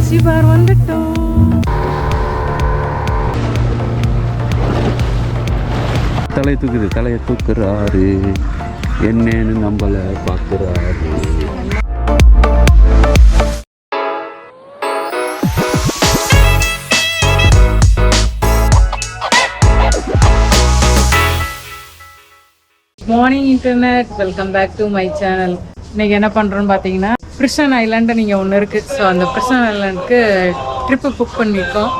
Zanzibar வந்துட்டோம். தலையை தூக்குறாரு, என்னன்னு நம்மள பார்க்குறாரு. Morning internet, welcome back to my channel. இன்னைக்கு என்ன பண்ணுறோன்னு பார்த்தீங்கன்னா, பிரிசன் ஐலாண்டு நீங்கள் ஒன்று இருக்குது. ஸோ அந்த பிரிசன் ஐலாண்டுக்கு ட்ரிப்பு புக் பண்ணியிருக்கோம்.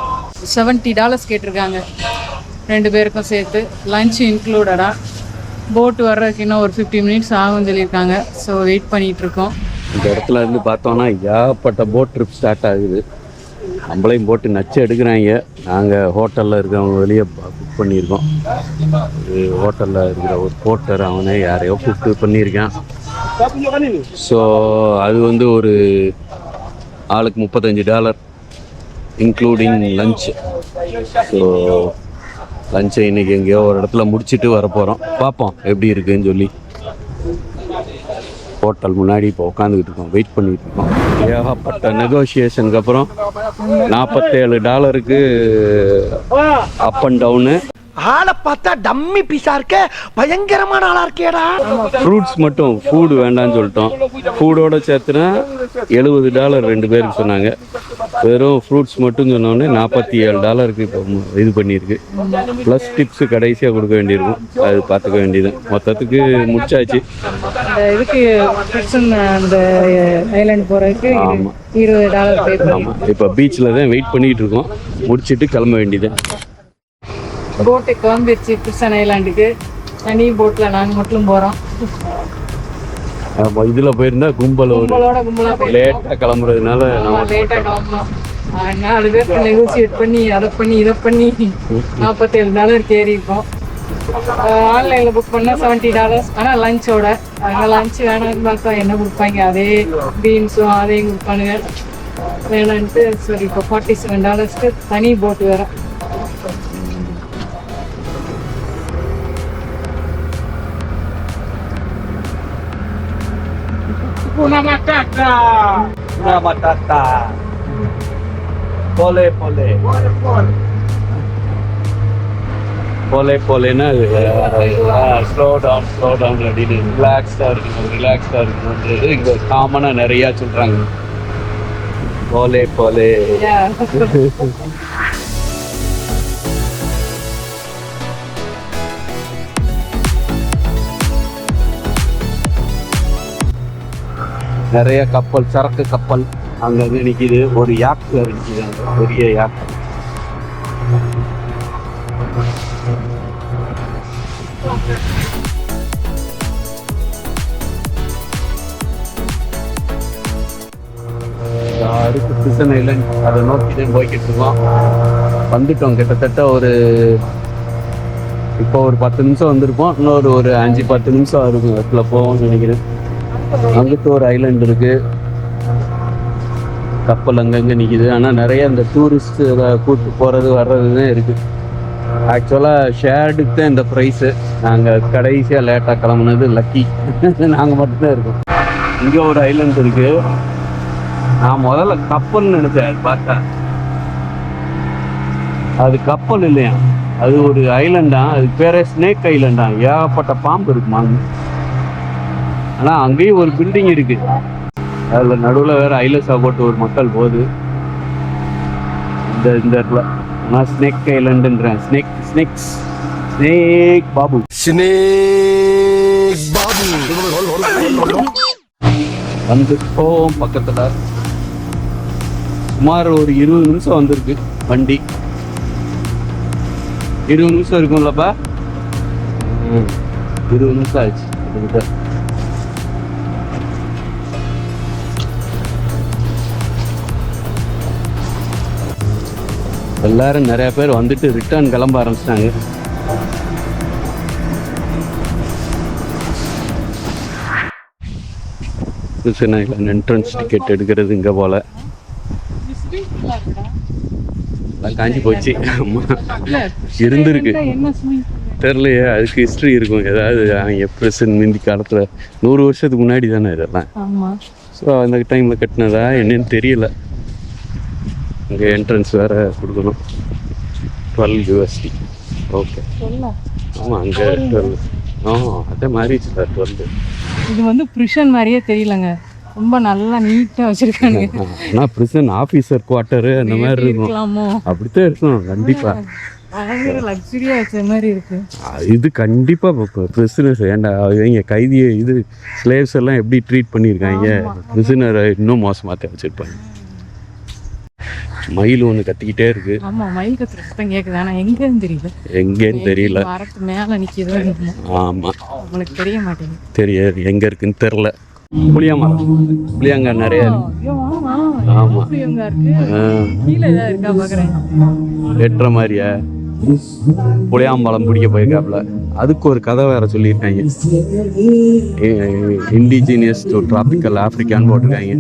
$70 கேட்டிருக்காங்க 2 பேருக்கும் சேர்த்து, லஞ்சு இன்க்ளூடடாக. போட்டு வர்றதுக்கு இன்னும் ஒரு 50 மினிட்ஸ் ஆகும்னு சொல்லியிருக்காங்க. ஸோ வெயிட் பண்ணிகிட்ருக்கோம். இந்த இடத்துல இருந்து பார்த்தோன்னா ஏகப்பட்ட போட் ட்ரிப் ஸ்டார்ட் ஆகுது. நம்மளையும் போட்டு நச்சு எடுக்கிறாங்க. நாங்கள் ஹோட்டலில் இருக்கிறவங்க வெளியே புக் பண்ணியிருக்கோம். ஹோட்டலில் இருக்கிற ஒரு போட்டர் அவனே யாரையோ கூப்பிட்டு பண்ணியிருக்கான். ஸோ அது வந்து ஒரு ஆளுக்கு $35 இன்க்ளூடிங் லஞ்ச். ஸோ லஞ்சை இன்றைக்கி எங்கேயோ ஒரு இடத்துல முடிச்சுட்டு வரப்போகிறோம். பார்ப்போம் எப்படி இருக்குதுன்னு சொல்லி. ஹோட்டல் முன்னாடி இப்போ உட்காந்துக்கிட்டு இருக்கோம், வெயிட் பண்ணிட்டு இருக்கோம். ஏகப்பட்ட நெகோசியேஷனுக்கு அப்புறம் $47 அப் அண்ட் டவுனு. ஆளை பார்த்தா டம்மி பீஸா இருக்க, பயங்கரமான ஆளா இருக்கேடா. ஃப்ரூட்ஸ் மட்டும், ஃபுட் வேண்டாம்னு சொல்லிட்டோம். ஃபுட்டோட சேர்த்துனா $70 2 பேருக்கு சொன்னாங்க. வெறும் ஃப்ரூட்ஸ் மட்டும் சொன்னோடனே $47 இப்போ இது பண்ணியிருக்கு. ப்ளஸ் டிப்ஸு கடைசியாக கொடுக்க வேண்டியிருக்கும். அது பார்த்துக்க வேண்டியது. மொத்தத்துக்கு முடிச்சாச்சு. இதுக்கு அந்த ஐலாண்ட் போகிறதுக்கு ஆமாம், $20. ஆமாம். இப்போ பீச்சில் தான் வெயிட் பண்ணிகிட்டு இருக்கோம். முடிச்சுட்டு கிளம்ப வேண்டியது. போட்டு கிளம்பிடுச்சு பிரிசன் ஐலாண்டுக்கு. தனி போட்டில் நாங்கள் மட்டும் போகிறோம். ஆமாம், இதில் போயிருந்தா கும்பலாக லேட்டாக கிளம்புறதுனால லேட்டாக கிளம்பணும். 4 பேருக்கு நெகோசியேட் பண்ணி அதை பண்ணி இதை பண்ணி $47 ஏறிப்போம். ஆன்லைனில் புக் பண்ணால் $70. ஆனால் லஞ்சோட அங்கே லஞ்சு வேணாம்னு பார்த்தா என்ன கொடுப்பாங்க, அதே பீன்ஸும் அதையும் கொடுப்பானுங்க. வேணான்ட்டு சரி, இப்போ $47 தனி போட்டு வேறு. Una matata. Pole pole. போலேன்னா ஸ்லோ டவுன் அப்படின்னு ரிலாக்ஸாக இருக்கணுன்றது இங்கே காமனாக நிறையா சொல்கிறாங்க. போலே நிறைய கப்பல், சரக்கு கப்பல் அங்கங்கே நிற்கிது. ஒரு யாக் நிற்கிது, அங்கே பெரிய யாக். அடுத்து பிரிசன் ஐலாண்ட், அதை நோக்கி தான் போய்கிட்டு இருக்கோம். வந்துட்டோம் கிட்டத்தட்ட இப்போ ஒரு 10 நிமிஷம் வந்திருப்போம். இன்னொரு 5-10 நிமிஷம் இருக்கும் இடத்துல போவோம்னு நினைக்கிறேன். அங்கிட்டு ஒரு ஐலாண்ட் இருக்கு, கப்பல் அங்கங்கே நிற்கிது. ஆனால் நிறைய இந்த டூரிஸ்ட் கூப்பிட்டு போகிறது வர்றது தான் இருக்குது. ஆக்சுவலாக ஷேர்டுக்கு தான் இந்த ப்ரைஸு. நாங்கள் கடைசியாக லேட்டாக கிளம்புனது லக்கி. நாங்கள் மட்டும்தான் இருக்கோம். இங்கே ஒரு ஐலாண்ட் இருக்குது. நான் முதல்ல கப்பல்னு நினச்சேன், அது பார்த்தேன் அது கப்பல் இல்லையா, அது ஒரு ஐலாண்டா. அதுக்கு பேரே ஸ்னேக் ஐலாண்டா. ஏகப்பட்ட பாம்பு இருக்குமாங்க. ஆனால் அங்கேயும் ஒரு பில்டிங் இருக்குது. அதில் நடுவில் வேறு ஐலஸா போட்டு ஒரு மக்கள் போகுது. இந்த இடத்துல நான் ஸ்னேக் ஐலாண்டுன்றேன். ஸ்னேக் பாபு. வந்துட்டோம் பக்கத்தில். சுமார் ஒரு 20 நிமிஷம் வந்திருக்கு வண்டி. 20 நிமிஷம் இருக்கும்லப்பா. 20 நிமிஷம் ஆச்சு. எல்லாரும் நிறைய பேர் வந்துட்டு ரிட்டர்ன் கிளம்ப ஆரம்பிச்சிட்டாங்க. என்ட்ரன்ஸ் டிக்கெட் எடுக்கிறது இங்கே போல் காஞ்சி போச்சு. இருந்திருக்கு தெரியலையே, அதுக்கு ஹிஸ்ட்ரி இருக்கும் ஏதாவது. பிரசன்ட் முந்தி காலத்தில் 100 வருஷத்துக்கு முன்னாடி தானே இதெல்லாம். ஸோ அந்த டைமில் கட்டினதா என்னன்னு தெரியல. இங்கே என்ட்ரன்ஸ் வேறு கொடுக்கணும். 12 USD. ஓகே. ஆமாம், அங்கே 12. அதே மாதிரி 12. இது வந்து பிரிஷன் மாதிரியே தெரியலங்க, ரொம்ப நல்லா நீட்டாக வச்சுருக்காங்க. ஆனால் ப்ரிசன் ஆஃபீஸர் குவார்ட்டரு அந்த மாதிரி இருக்கும். அப்படித்தான் இருக்கும் கண்டிப்பாக. பயங்கர லக்ஸுரியாக வச்ச மாதிரி இருக்கு இது கண்டிப்பாக. பிரிசனர்ஸ் ஏன்டா இவங்க கைதியை இது ஸ்லேவ்ஸ் எல்லாம் எப்படி ட்ரீட் பண்ணியிருக்காங்க, பிரிசனரை இன்னும் மோசமாக தான் வச்சுருப்பாங்க. மயில் ஒன்று கத்திக்கிட்டே இருக்கு. ஆமாம், மயில் கத்துற சத்தம் கேட்குது, ஆனால் எங்கேன்னு தெரியல. எங்கேன்னு தெரியல. மரத்து மேலே நிற்கிது. ஆமாம், உங்களுக்கு தெரிய மாட்டேங்குது. தெரியாது எங்கே இருக்குன்னு தெரில. புளியாமரம், புளியாங்க நிறைய இருக்கு. ஆமாம், கீழே ஏதாவது இருக்கா பார்க்குறேன். வெட்டுற மாதிரியா புளியாம்பழம் பிடிக்க போயிருக்காப்புல. அதுக்கு ஒரு கதை வேற சொல்லியிருக்காங்க. இண்டிஜினியஸ் டு டிராபிக்கல் ஆஃப்ரிக்கான்னு போட்டிருக்காங்க.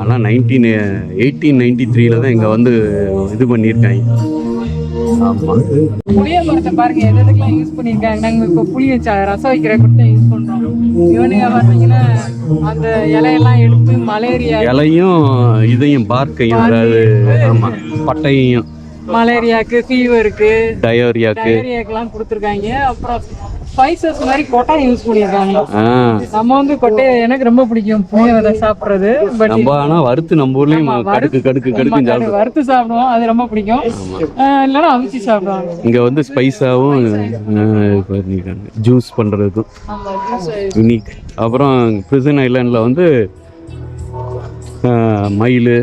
ஆனால் 1893 தான் இங்கே வந்து இது பண்ணியிருக்காங்க. ஆமாம், புளிய மரத்தை பாருங்க எதுக்கெல்லாம் யூஸ் பண்ணியிருக்காங்க. நாங்கள் இப்போ புளிய ரசம் வைக்கிற கூட யூஸ் பண்ணுறோம். இவனுங்க பார்த்தீங்கன்னா அந்த இலையெல்லாம் எடுத்து மலேரியா இலையும் இதையும் பார்க்கையும், அதாவது ஆமாம் பட்டையும் மலேரியாவுக்கு, ஃபீவருக்கு, டயோரியாக்கெல்லாம் கொடுத்துருக்காங்க. அப்புறம் ஸ்பைசஸ் மாதிரி கொட்டாய் யூஸ் பண்ணியிருக்காங்க. நம்ம வந்து கொட்டையை எனக்கு ரொம்ப பிடிக்கும் புளிய விதை சாப்பிட்றது. பட் நம்ம ஆனால் வறுத்து நம்ம ஊர்லேயும் கடுக்கு வறுத்து சாப்பிடுவோம், அது ரொம்ப பிடிக்கும். இல்லைன்னா அவிச்சு சாப்பிடுவாங்க. இங்கே வந்து ஸ்பைஸாகவும் பண்ணியிருக்காங்க, ஜூஸ் பண்ணுறதுக்கும் யூனிக். அப்புறம் பிரிசன் ஐலாண்டில் வந்து மயில்,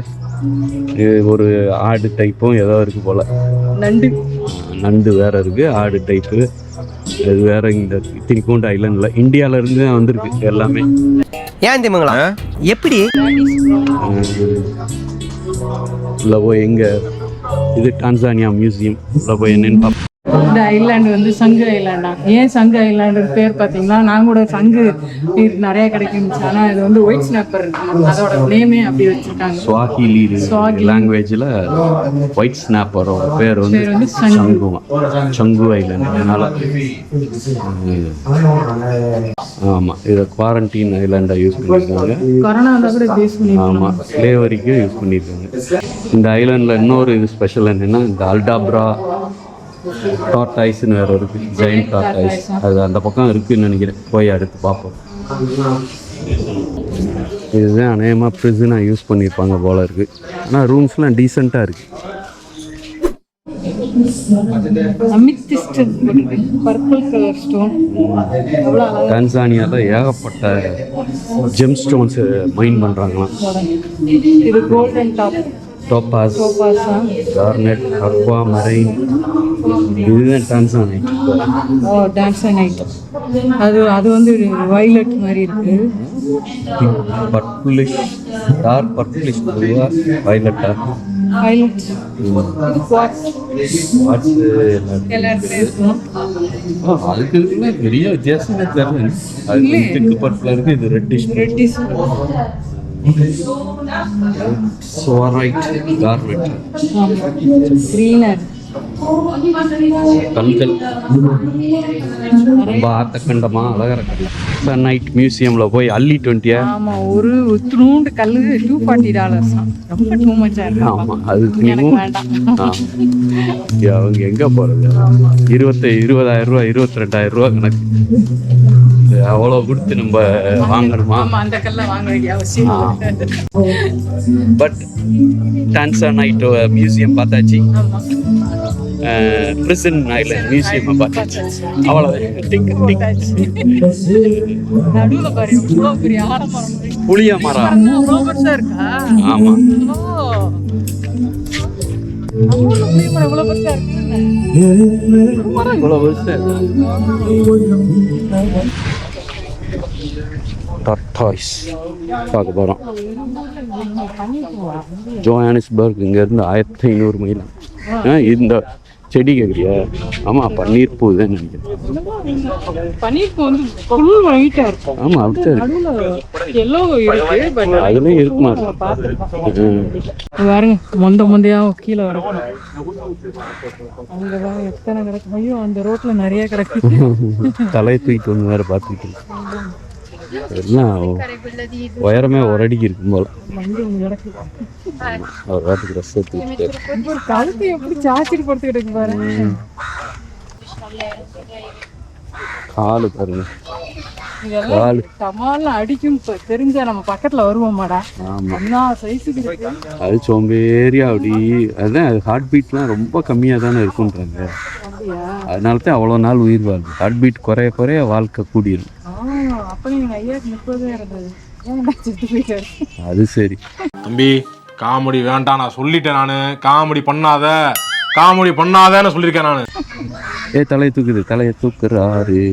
ஒரு ஆடு டைப்பும் ஏதோ இருக்குது போல். நண்டு வேறு இருக்குது, ஆடு டைப்பு அது வேறு. இந்த திணிக்கூண்டு ஐலாண்டில் இந்தியாவிலேருந்து தான் வந்திருக்கு எல்லாமே. ஏன் திமுங்களா எப்படி இல்லை போய் எங்கே இது டான்சானியா மியூசியம் உள்ள போய் என்னென்னு பார்ப்போம். இந்த ஐலாண்டு வந்து சங்கு ஐலாண்டா. ஏன் சங்கு ஐலாண்டு பேர் பார்த்தீங்கன்னா, நான் கூட சங்கு நிறைய கிடைக்குச்சு, ஆனால் இது வந்து ஒயிட் ஸ்னாப்பர் அதோட நேமே அப்படி வச்சுருக்காங்க. ஸ்வாஹிலி லாங்குவேஜில் ஒயிட் ஸ்னாப்பரோட பேர் வந்து சங்கு ஐலாண்டு. அதனால் ஆமாம், இதை குவாரண்டைன் ஐலாண்டாக யூஸ் பண்ணியிருக்காங்க. கொரோனா கூட யூஸ் பண்ணியிருக்காங்க. ஆமாம், ஸ்லேவரிக்கு யூஸ் பண்ணியிருக்காங்க. இந்த ஐலாண்டில் இன்னொரு இது ஸ்பெஷல் என்னென்னா, இந்த அல்டாப்ரா டார்டாய்ஸ்னு வேறு இருக்குது, ஜெயின்ட் டார்டாய்ஸ். அது அந்த பக்கம் இருக்குதுன்னு நினைக்கிறேன், போய் அடுத்து பார்ப்போம். இதுதான் அநேகமாக ப்ரிசனாக யூஸ் பண்ணியிருப்பாங்க போல இருக்குது. ஆனால் ரூம்ஸ்லாம் டீசெண்டாக இருக்குது. Purple colour stone. டான்சானியாவில் ஏகப்பட்ட ஜெம் ஸ்டோன்ஸு மைன் பண்ணுறாங்களாம். இது golden topaz, garnet, aquamarine. இதுதான் டான்சானைட். டான்சானைட். அது வந்து வயலட் மாதிரி இருக்கு. பர்பிளிஷ், டார்க் பர்பிளிஷ், வயலட்டா வயலட். அதுக்கு பெரிய வித்தியாசமே தெரியல. அது திக்கு பர்பிளா இருக்கு, இது ரெட்டிஷ். சோரைட், கார்னெட், கிரீனர், கண்கள் ரொம்ப ஆத்தக்கண்டமா அழகாக இருக்கு. நைட் மியூசியமில் போய் அள்ளி 20. ஆமாம், ஒரு உத்ரூண்டு கல் $240. ரொம்ப டூ மச்சாக இருக்கு. ஆமாம், அது வேண்டாம். அவங்க எங்கே போகிறது? 20,000 ரூபா 22,000 ரூபா கணக்கு. அவ்வளோ கொடுத்து நம்ம வாங்கணுமா? அந்த கல்லை வாங்க வேண்டிய அவசியம். பட் டான்சானைட் மியூசியம் பார்த்தாச்சு, பிரிசன் ஐலாண்ட் மியூசியம் பார்த்தாச்சு. நடுவில் பாரு எவ்வளோ பெரிய ஆலமரம், புளிய மரம். இருக்கா? ஆமாம், புளிய மரம் எவ்வளோ பெருசா இருக்கு. இவ்வளோ பெருசா டார்டாய்ஸ் பார்க்க போகிறோம். ஜோஹானஸ்பர்க் இங்கேருந்து 1500 மைல். இந்த செடி கேட்குறியா? ஆமாம், பன்னீர் பூ தான் நினைக்கிறேன். பன்னீர் பூ வந்து ஃபுல் ஒயிட்டாக இருக்கும். ஆமாம், அப்படித்தான் இருக்கு. எல்லோ இருக்கு, பட் அதுலேயும் இருக்குமா? பாருங்க, மொந்தையாக கீழே வரும். அங்கே வேறு எத்தனை கிடக்கு. ஐயோ, அந்த ரோட்டில் நிறைய கிடக்கு. தலையை தூக்கிட்டு வந்து வேறு பார்த்துக்கிட்டு. எல்லாம் உயரமே ஒரு அடிக்கு இருக்கும் போல. அவர் வாட்டுக்கு ட்ரெஸ் எடுத்துக்கிட்டு ஒரு கழுத்து எப்படி சாச்சிட்டு படுத்துக்கிட்டு பாருங்க. காலு பாருங்க, இதெல்லாம் சமாளம் அடிக்கும். தெரிஞ்சா நம்ம பக்கத்துல வருவோமாடா. ஆமா எல்லா சைஸுக்கு இருக்கு. அது சோம்பேறியா அப்படி. அதுதான் ஹார்ட் பீட்லாம் ரொம்ப கம்மியாக தானே இருக்குன்றாங்க. அதனால தான் அவ்வளோ நாள் உயிர் வாழ்வு. ஹார்ட் பீட் குறைய குறைய வாழ்க்கை கூடிடும். அப்ப நீங்க ஐயாக்கு 30 இருந்தது, ஏன்டா செத்து போயிட்டாரு? அது சரி தம்பி, காமெடி வேண்டாம், நான் சொல்லிட்டேன். நான் காமெடி பண்ணாதன்னு சொல்லியிருக்கேன் நான். தலையை தூக்குது, தலையை தூக்குறாரு,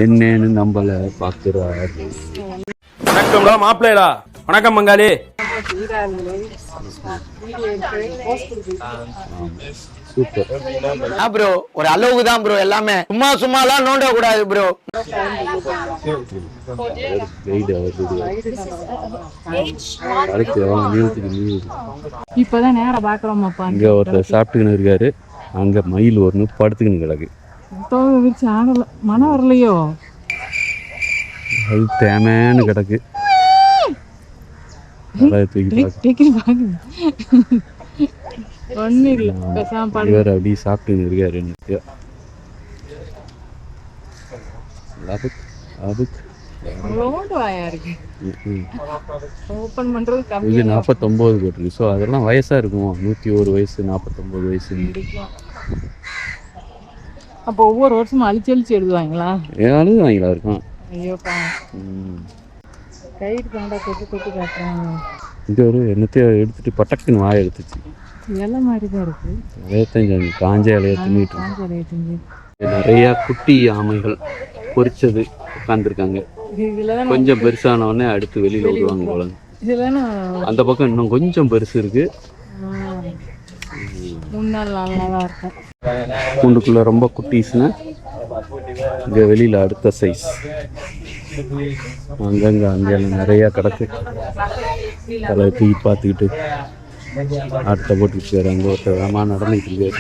என்னன்னு நம்மள பாக்குறாரு. வணக்கம்டா மாப்பிள்ளைடா. வணக்கம் பங்காளி. சூப்பர் ப்ரோ, ஒரு அளவுக்கு தான் ப்ரோ. எல்லாமே சும்மா எல்லாம் நோண்ட கூடாது ப்ரோ. இப்பதான் நேரம் பாக்குறோமாப்பா. இங்க ஒருத்தர் சாப்பிட்டுக்கின்னு இருக்காரு, அங்க மயில் ஒன்று படுத்துக்கின்னு கிடக்கு. ஆடல, மனம் வரலையோ? அது தேமேன்னு கிடக்கு. ஒன்னும் இல்ல, இவர் அப்படி சாப்பிட்டு இருக்காரு. இது 49 போட்டிருக்கு. ஸோ அதெல்லாம் வயசா இருக்குமோ, 101 வயசு, 49 வயசு. அப்போ ஒவ்வொரு வருஷமும் அழிச்சு எழுதுவாங்களா? எழுதுவாங்களா இருக்கும். ஐயோப்பா, கைட்டு தாண்டா தொட்டு காட்டுறாங்க. இந்த ஒரு என்னத்தையோ எடுத்துட்டு பட்டக்குன்னு வாயை எடுத்துச்சு. இலை மாதிரி தான் இருக்கு. இலையத்தஞ்சு காஞ்ச இலைய தின்னுட்டு நிறைய குட்டி ஆமைகள் பொரிச்சது உட்காந்துருக்காங்க. கொஞ்சம் பெருசான உடனே அடுத்து வெளியில விடுவாங்க போல. அந்த பக்கம் இன்னும் கொஞ்சம் பெருசு இருக்கு. கூண்டுக்குள்ள ரொம்ப குட்டீஸ்னா இங்க வெளியில அடுத்த சைஸ். அங்க நிறைய கிடக்கு. தலை தூக்கி பார்த்துக்கிட்டு அடுத்த போட்டுக்கிட்டு வேறு அங்கே ஒருத்தர் வேமா நடந்துக்கிட்டு இருக்காரு.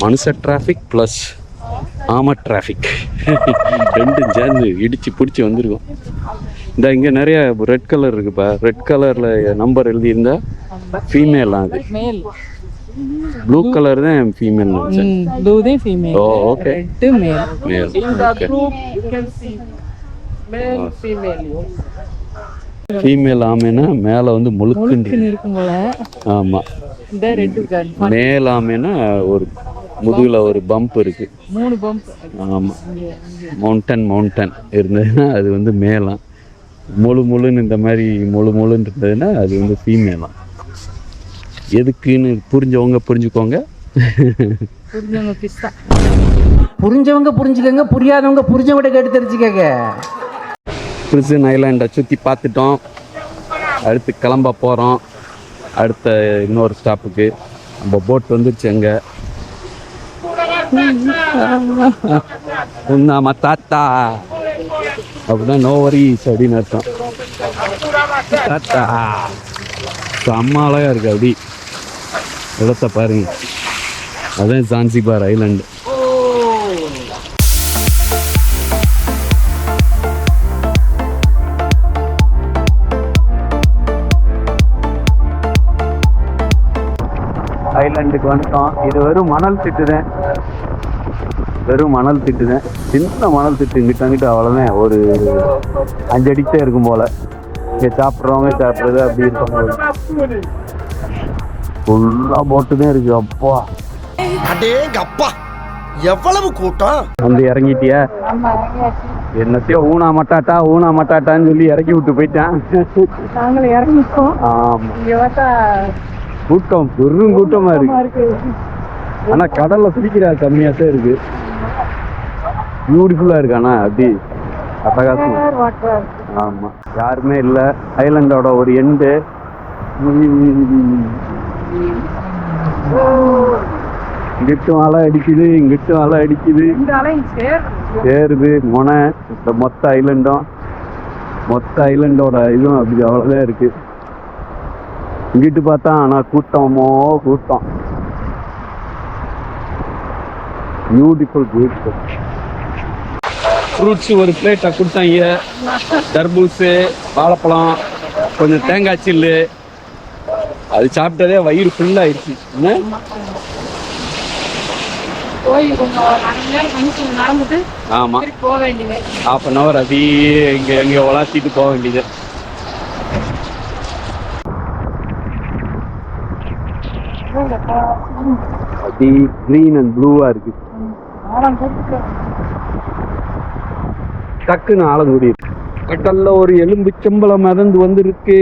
மனுஷ டிராஃபிக் ப்ளஸ் ஆமா டிராஃபிக் ரெண்டும் சேர்ந்து இடிச்சு பிடிச்சி வந்திருக்கோம். இந்த இங்கே நிறைய ரெட் கலர் இருக்குப்பா. ரெட் கலரில் நம்பர் எழுதியிருந்தா ஃபீமேலாம், அது ப்ளூ கலர் தான் ஃபீமேல். ஓ ஓகே, மேல். ஃபீமேல் ஆமைனா மேலே வந்து முழுக்குன்னு இருக்கும் போல. ஆமாம், மேல் ஆமைனா ஒரு முதுகில் ஒரு பம்ப் இருக்கு, 3 பம்ப். ஆமாம், மவுண்டன் இருந்ததுன்னா அது வந்து மேலாம். முழுன்னு இந்த மாதிரி முழுன்னு இருந்ததுன்னா அது வந்து ஃபீமேலாம். எதுக்குன்னு புரிஞ்சவங்க புரிஞ்சுக்கோங்க, புரிஞ்சவங்க புரிஞ்சுக்கங்க, புரியாதவங்க புரிஞ்சவங்க கேட்டு தெரிஞ்சுக்கங்க. பிரிசன் ஐலாண்டை சுற்றி பார்த்துட்டோம். அடுத்து கிளம்ப போகிறோம். அடுத்த இன்னொரு ஸ்டாப்புக்கு நம்ம போட் வந்துருச்சு. அங்கே உன்னாம தாத்தா அப்படின்னா நோ வரிஸ் அப்படின்னு அர்த்தம். தாத்தா செம்ம அழகா இருக்கு. அப்படி இடத்த பாருங்க, அதான் ஜான்சிபார் ஐலாண்டு. ஐலாண்டுக்கு வந்துட்டோம். இது வெறும் மணல் திட்டுதான், சின்ன மணல் திட்டு. இங்கிட்ட அவ்வளோதான், ஒரு 5 அடிக்கிட்டே இருக்கும் போல. இங்கே சாப்பிட்றவங்க சாப்பிட்றது அப்படி இருப்பாங்க. ஃபுல்லாக போட்டு தான் இருக்கு. அப்பா அப்பா எவ்வளவு கூட்டம். வந்து இறங்கிட்டியா? என்னத்தையோ ஊனா மட்டாட்டான்னு சொல்லி இறக்கி விட்டு போயிட்டான். கூட்டம் பெரும் கூட்டமா இருக்கு. ஆனா கடல்ல குளிக்கிற கம்மியா தான் இருக்கு. பியூட்டிஃபுல்லா இருக்கு. ஆனா அப்படி அட்டகாசம். ஆமா, யாருமே இல்லை. ஐலாண்டோட ஒரு எண்டு. இங்கிட்டும் அலை அடிக்குது, இங்கிட்டும் அலை அடிக்குது, சேருது மொனை. இந்த மொத்த ஐலண்டும் மொத்த ஐலண்டோட இதுவும் அப்படி அவ்வளோதான் இருக்கு. இங்கிட்டு பார்த்தா ஆனால் கூட்டமோ கூட்டம். பியூட்டிஃபுல். ஃப்ரூட்ஸு ஒரு பிளேட்டை கொடுத்தாங்க. தர்பூசு, வாழைப்பழம், கொஞ்சம் தேங்காய் சில்லு. அது சாப்பிட்டதே வயிறு ஃபுல்லாகிடுச்சு. ஆமாம், ½ அப்படியே இங்கே வளர்த்திட்டு போக வேண்டியது. அப்படி க்ரீன் அண்ட் ப்ளூவாக இருக்கு. டக்குன்னு ஆலங்குடி கடல்ல ஒரு எலும்பு செம்பளம் மிதந்து வந்திருக்கு.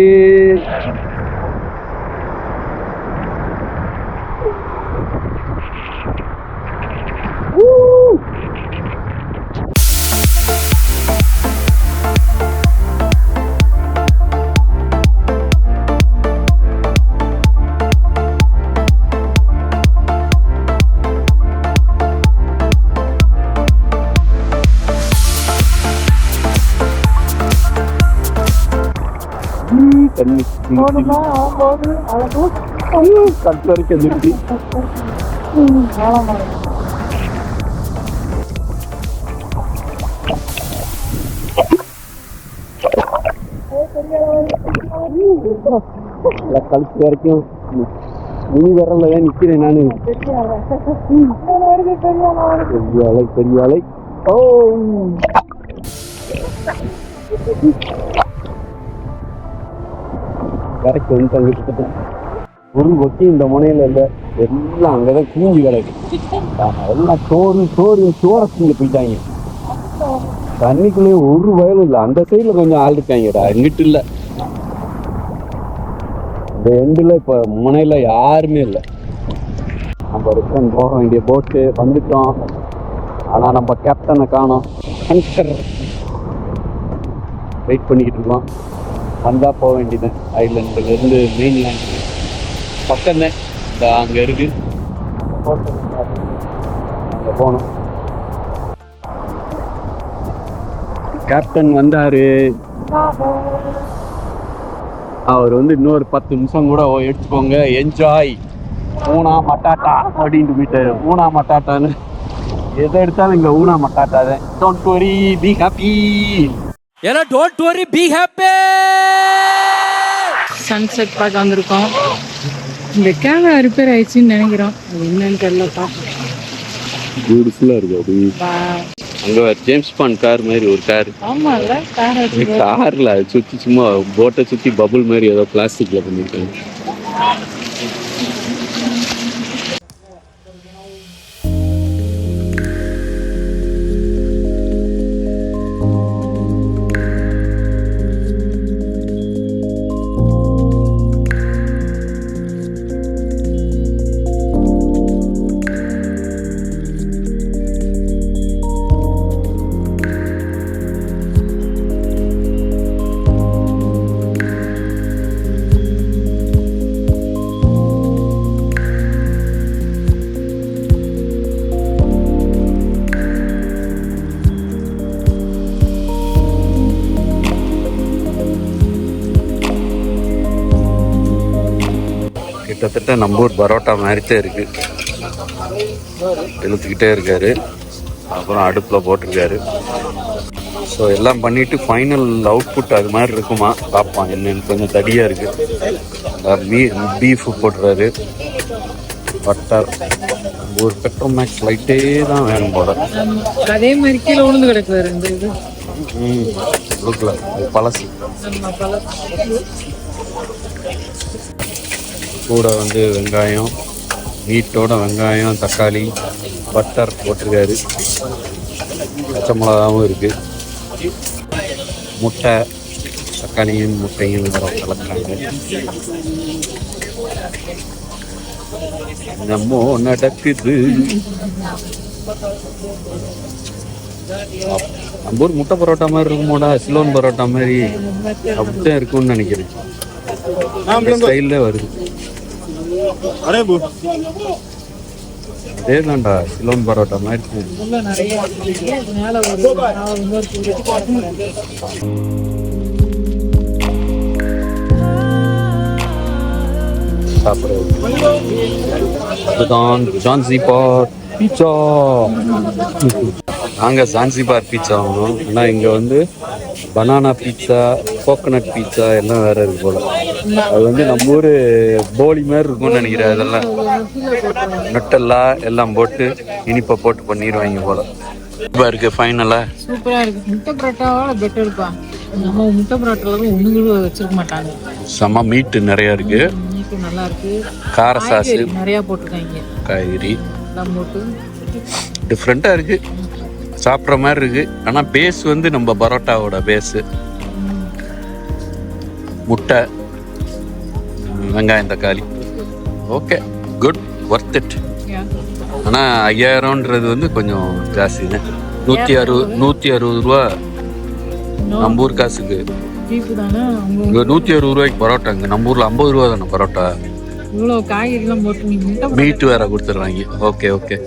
தண்ணி கட்டு வரைக்கும் வந்துருச்சு. கழுத்து வரைக்கும் முனி வரல தான் நிக்கிறேன் நானு. பெரிய அலை. ஓ கரைக்கு வந்து ஒரு கொட்டி இந்த முனையில இல்லை, எல்லாம் அங்கதான் கூஞ்சி கிடக்கு. எல்லாம் சோற திங்க போயிட்டாங்க. தண்ணிக்குள்ளேயே ஒரு வயலும் இல்லை. அந்த சைட்ல கொஞ்சம் ஆள் இருக்காங்கடா, எங்கிட்ட இல்லை. இந்த எண்டுல இப்ப முனையில யாருமே இல்லை. நம்ம ரிட்டர்ன் போக வேண்டிய போட்டு வந்துட்டோம். ஆனா நம்ம கேப்டனை காணோம். சங்கர் வெயிட் பண்ணிக்கிட்டு இருக்கோம். வந்தா போக வேண்டியது. ஐலண்ட்ல இருந்து மெயின்லேண்ட் பக்கம்தான். இந்த அங்க இருக்கு, அங்க போனோம். கேப்டன் வந்தாரு. அவர் வந்து இன்னொரு 10 நிமிஷம் கூட எடுத்துக்கோங்க, என்ஜாய் ஊனா மட்டாட்டா அப்படின்ட்டு போயிட்டாரு. ஊனா மட்டாட்டான்னு எதை எடுத்தாலும் இங்க ஊனா மட்டாட்டா தான். Don't worry be happy. ஏன்னா don't worry be happy. Sunset பார்க்க வந்திருக்கோம். இந்த கேமரா ரிப்பேர் ஆயிடுச்சுன்னு நினைக்கிறோம். அது என்னன்னு தெரியலப்பா. பியூட்டிஃபுல்லா இருக்கு. அது அங்க ஜேம்ஸ் பாண்ட் கார் மாதிரி ஒரு கார். ஆமால, கார்ல சுத்தி சும்மா போட்டை சுத்தி பபுள் மாதிரி ஏதோ பிளாஸ்டிக்ல பண்ணிருக்காங்க. கிட்டத்தட்ட நம்ம ஊர் பரோட்டா மாதிரிதான் இருக்கு. இழுத்துக்கிட்டே இருக்காரு. அப்புறம் அடுப்பில் போட்டிருக்காரு. ஸோ எல்லாம் பண்ணிட்டு ஃபைனல் அவுட்புட் அது மாதிரி இருக்குமா பார்ப்போம். என்னன்னு கொஞ்சம் தடியாக இருக்கு. பீஃப் போட்டுறாரு. பட்டர். ஒரு பெட்ரோமேக்ஸ் லைட்டே தான் வேணும் போல. அதே மாதிரி கீழே உளுந்து கிடக்குறாரு இந்த இது. பழசு கூட வந்து வெங்காயம், மீட்டோட வெங்காயம், தக்காளி, பட்டர் போட்டிருக்காரு. பச்சை மிளகாவும் இருக்கு. முட்டை, தக்காளியும் முட்டையும் கலக்குறாங்க. நம்ம நடக்குது. நம்ம ஊர் முட்டை பரோட்டா மாதிரி இருக்குமோடா, சிலோன் பரோட்டா மாதிரி அப்படித்தான் இருக்கும்னு நினைக்கிறேன். ஸ்டைல்ல வருது. அதேதான்டா, சிலோன் பரோட்டா மாதிரி. நிறைய சாப்பிட்றது. இதுதான் ஜான்சிபார் பீட்சா. நாங்கள் ஜான்சிபார் பீட்சா வாங்கணும். ஆனால் இங்கே வந்து பனானா பீட்சா, கோகோனட் பீட்சா எல்லாம் வேறு இருக்கு போல். அது வந்து நம்ம ஊர் போலி மாதிரி இருக்கும்னு நினைக்கிறேன். அதெல்லாம் நட்டெல்லா எல்லாம் போட்டு இனிப்பை போட்டு பண்ணிடுவாங்க போல். இப்போ இருக்குது ஃபைனலாக. சூப்பரா இருக்கு. முட்டை பரோட்டாவோட பெட்டர்ப்பா. நம்ம முட்டை பரோட்டால ஒண்ணுங்களும் வச்சிருக்க மாட்டாங்க. செம்ம மீட்டு நிறையா இருக்குது. மீட்டு நல்லா இருக்கு. கார சாஸு நிறையா போட்டிருக்காங்க. காய்கறி எல்லாம் போட்டு டிஃப்ரெண்ட்டாக இருக்குது. சாப்பிட்ற மாதிரி இருக்குது. ஆனால் பேஸ் வந்து நம்ம பரோட்டாவோட பேஸு. முட்டை, வெங்காயம், தக்காளி. Okay, good, worth it. ஆனால் 5000ன்றது வந்து கொஞ்சம் ஜாஸ்திங்க. 160 ரூபா நம்ம ஊர் காசுக்கு. பீஃப் தானே இங்கே 160 ரூபாய்க்கு பரோட்டாங்க. நம்ம ஊரில் 50 ரூபா தானே பரோட்டா. இவ்வளோ காய்கறிலாம் போட்டு மீட்டு வேற கொடுத்துட்றாங்க. Okay okay.